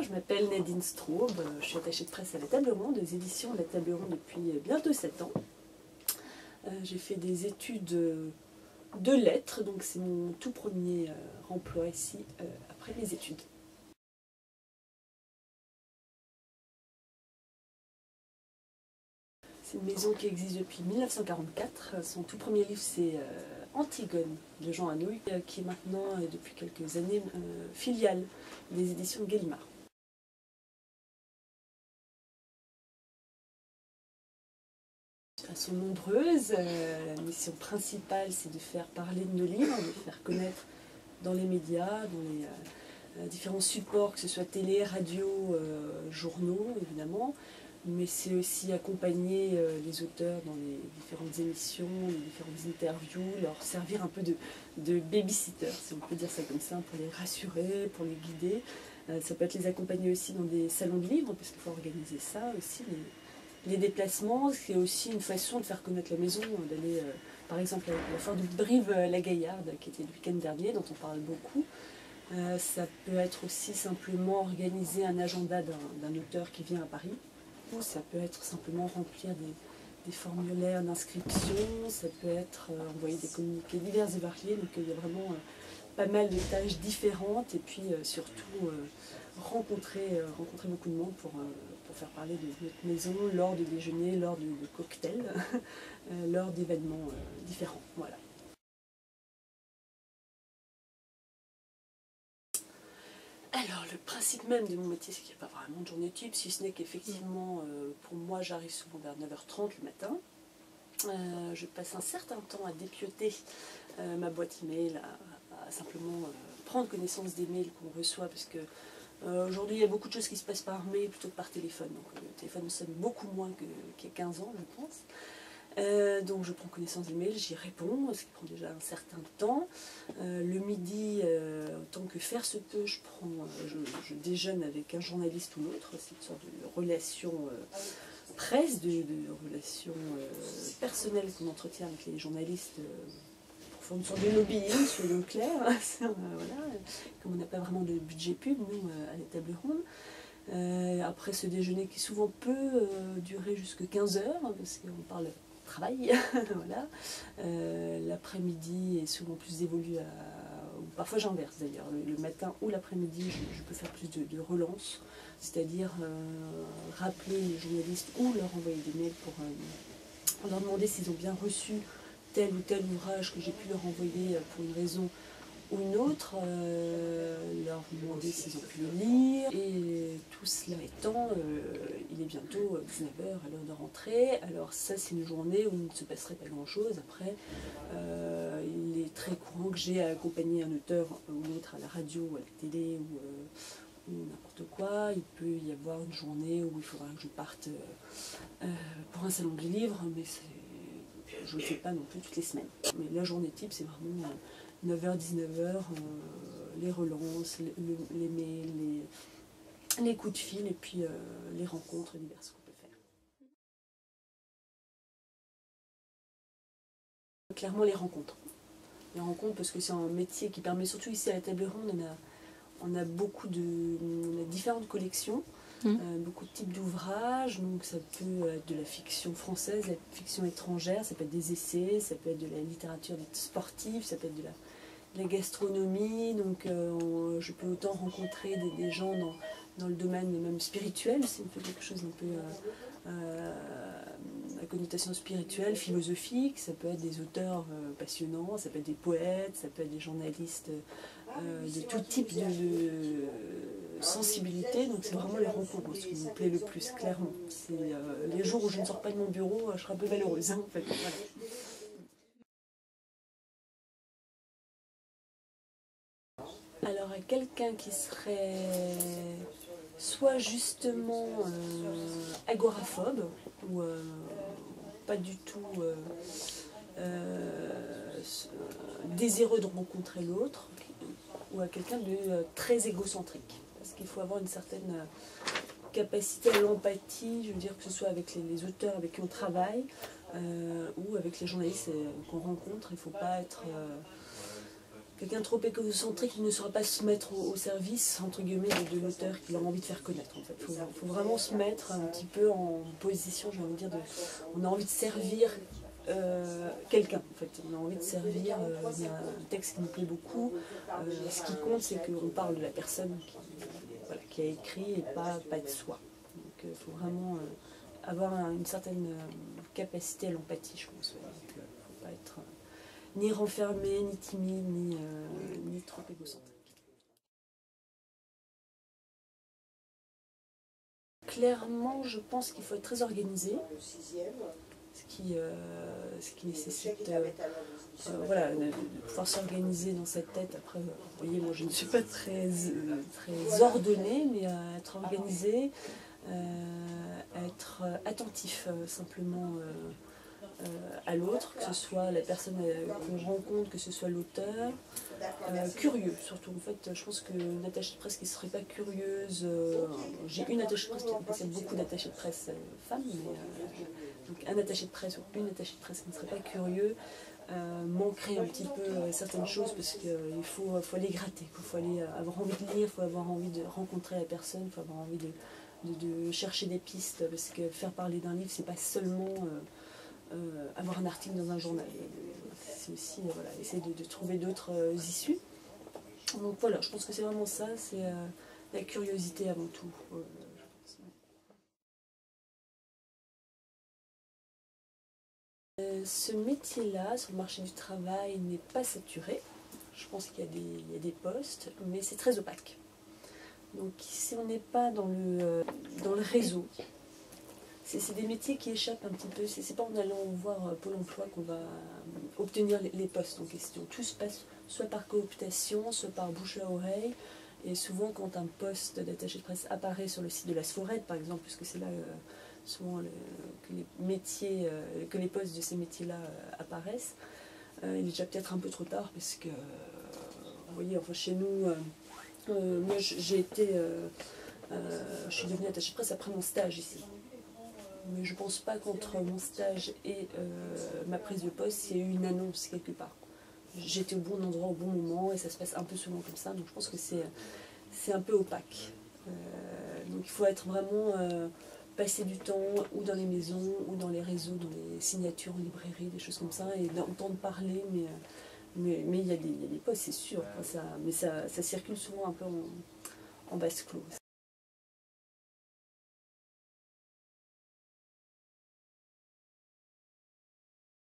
Je m'appelle Nadine Straub, je suis attachée de presse à la Table Ronde, des éditions de la Table Ronde depuis bientôt 7 ans. J'ai fait des études de lettres, donc c'est mon tout premier emploi ici après mes études. C'est une maison qui existe depuis 1944. Son tout premier livre, c'est Antigone de Jean Anouilh, qui est maintenant, depuis quelques années, filiale des éditions Gallimard. Elles sont nombreuses. La mission principale, c'est de faire parler de nos livres, de faire connaître dans les médias, dans les différents supports, que ce soit télé, radio, journaux, évidemment. Mais c'est aussi accompagner les auteurs dans les différentes émissions, les différentes interviews, leur servir un peu de babysitter, si on peut dire ça comme ça, pour les rassurer, pour les guider. Ça peut être les accompagner aussi dans des salons de livres, parce qu'il faut organiser ça aussi, les déplacements. C'est aussi une façon de faire connaître la maison, d'aller par exemple à la foire de Brive-la-Gaillarde, qui était le week-end dernier, dont on parle beaucoup. Ça peut être aussi simplement organiser un agenda d'un auteur qui vient à Paris. Ça peut être simplement remplir des formulaires d'inscription, ça peut être envoyer des communiqués divers et variés, donc il y a vraiment pas mal de tâches différentes, et puis surtout rencontrer beaucoup de monde pour faire parler de notre maison lors de déjeuners, lors de cocktails, lors d'événements différents. Voilà. Alors, le principe même de mon métier, c'est qu'il n'y a pas vraiment de journée type, si ce n'est qu'effectivement, pour moi, j'arrive souvent vers 9h30 le matin. Je passe un certain temps à dépioter ma boîte email, à simplement prendre connaissance des mails qu'on reçoit, parce que aujourd'hui, il y a beaucoup de choses qui se passent par mail plutôt que par téléphone. Donc, le téléphone sonne beaucoup moins qu'il y a 15 ans, je pense. Donc je prends connaissance des mails, j'y réponds, ce qui prend déjà un certain temps. Le midi, autant que faire se peut, je déjeune avec un journaliste ou l'autre. C'est une sorte de relation presse, de relation personnelle qu'on entretient avec les journalistes pour faire une sorte de lobbying, soyons clairs. Voilà. Comme on n'a pas vraiment de budget pub, nous, à la Table Ronde. Après ce déjeuner qui souvent peut durer jusqu'à 15h, parce qu'on parle travail, voilà. L'après-midi est souvent plus dévolu ou parfois j'inverse d'ailleurs, le matin ou l'après-midi je peux faire plus de relance, c'est-à-dire rappeler les journalistes ou leur envoyer des mails pour leur demander s'ils ont bien reçu tel ou tel ouvrage que j'ai pu leur envoyer pour une raison ou une autre, leur demander s'ils ont pu le lire, et tout cela étant, il est bientôt 19h à l'heure de rentrée. Alors ça, c'est une journée où il ne se passerait pas grand-chose. Après, il est très courant que j'ai à accompagner un auteur ou l'autre à la radio, à la télé ou n'importe quoi. Il peut y avoir une journée où il faudra que je parte pour un salon du livre, mais je ne le fais pas non plus toutes les semaines. Mais la journée type, c'est vraiment 9h, 19h, les relances, les mails, les coups de fil, et puis les rencontres diverses qu'on peut faire. Clairement les rencontres. Les rencontres, parce que c'est un métier qui permet, surtout ici à la Table Ronde, on a différentes collections, beaucoup de types d'ouvrages, donc ça peut être de la fiction française, de la fiction étrangère, ça peut être des essais, ça peut être de la littérature sportive, ça peut être de la gastronomie, donc je peux autant rencontrer des gens dans le domaine même spirituel, c'est quelque chose d'un peu à connotation spirituelle, philosophique. Ça peut être des auteurs passionnants, ça peut être des poètes, ça peut être des journalistes de tout type de sensibilité, donc c'est vraiment les rencontres ce qui me plaît le plus, clairement. C'est les jours où je ne sors pas de mon bureau, je serai un peu malheureuse, hein, en fait. Voilà. Alors à quelqu'un qui serait soit justement agoraphobe ou pas du tout désireux de rencontrer l'autre, ou à quelqu'un de très égocentrique, parce qu'il faut avoir une certaine capacité à l'empathie, je veux dire que ce soit avec les auteurs avec qui on travaille ou avec les journalistes qu'on rencontre. Il ne faut pas être quelqu'un trop égocentrique qui ne saura pas se mettre au service, entre guillemets, de l'auteur qu'il a envie de faire connaître. En fait. Faut vraiment se mettre un petit peu en position, j'ai envie de dire, on a envie de servir quelqu'un. En fait. On a envie de servir, il y a un texte qui me plaît beaucoup. Ce qui compte, c'est qu'on parle de la personne qui a écrit et pas de soi. Donc il faut vraiment avoir une certaine capacité à l'empathie, je pense. Il ne faut pas être ni renfermé, ni timide, ni trop égocentrique. Clairement, je pense qu'il faut être très organisé, ce qui nécessite voilà, de pouvoir s'organiser dans sa tête. Après, vous voyez, moi je ne suis pas très ordonnée, mais être organisé, être attentif simplement à l'autre, que ce soit la personne qu'on rencontre, que ce soit l'auteur, curieux surtout. En fait, je pense qu'une attachée de presse qui ne serait pas curieuse, j'ai une attachée de presse qui possède beaucoup d'attachés de presse femmes, mais donc un attaché de presse ou une attachée de presse qui ne serait pas curieux manquerait un petit peu certaines choses, parce qu'il faut aller gratter, il faut aller avoir envie de lire, il faut avoir envie de rencontrer la personne, il faut avoir envie de chercher des pistes, parce que faire parler d'un livre, c'est pas seulement avoir un article dans un journal, c'est aussi voilà, essayer de trouver d'autres issues. Donc voilà, je pense que c'est vraiment ça, c'est la curiosité avant tout. Ce métier-là, sur le marché du travail, n'est pas saturé. Je pense qu'il y a des postes, mais c'est très opaque. Donc si on n'est pas dans le réseau, c'est des métiers qui échappent un petit peu. C'est pas en allant voir Pôle emploi qu'on va obtenir les postes en question. Tout se passe soit par cooptation, soit par bouche à oreille. Et souvent, quand un poste d'attaché de presse apparaît sur le site de la Sforette, par exemple, puisque c'est là souvent que les postes de ces métiers-là apparaissent, il est déjà peut-être un peu trop tard, parce que, vous voyez, enfin, chez nous, moi j'ai été, je suis devenue attachée de presse après mon stage ici. Mais je ne pense pas qu'entre mon stage et ma prise de poste, il y a eu une annonce quelque part. J'étais au bon endroit au bon moment, et ça se passe un peu souvent comme ça, donc je pense que c'est un peu opaque. Donc il faut être vraiment passer du temps ou dans les maisons, ou dans les réseaux, dans les signatures en librairie, des choses comme ça, et d'entendre parler, mais il y a des postes, c'est sûr, mais ça circule souvent un peu en basse clos.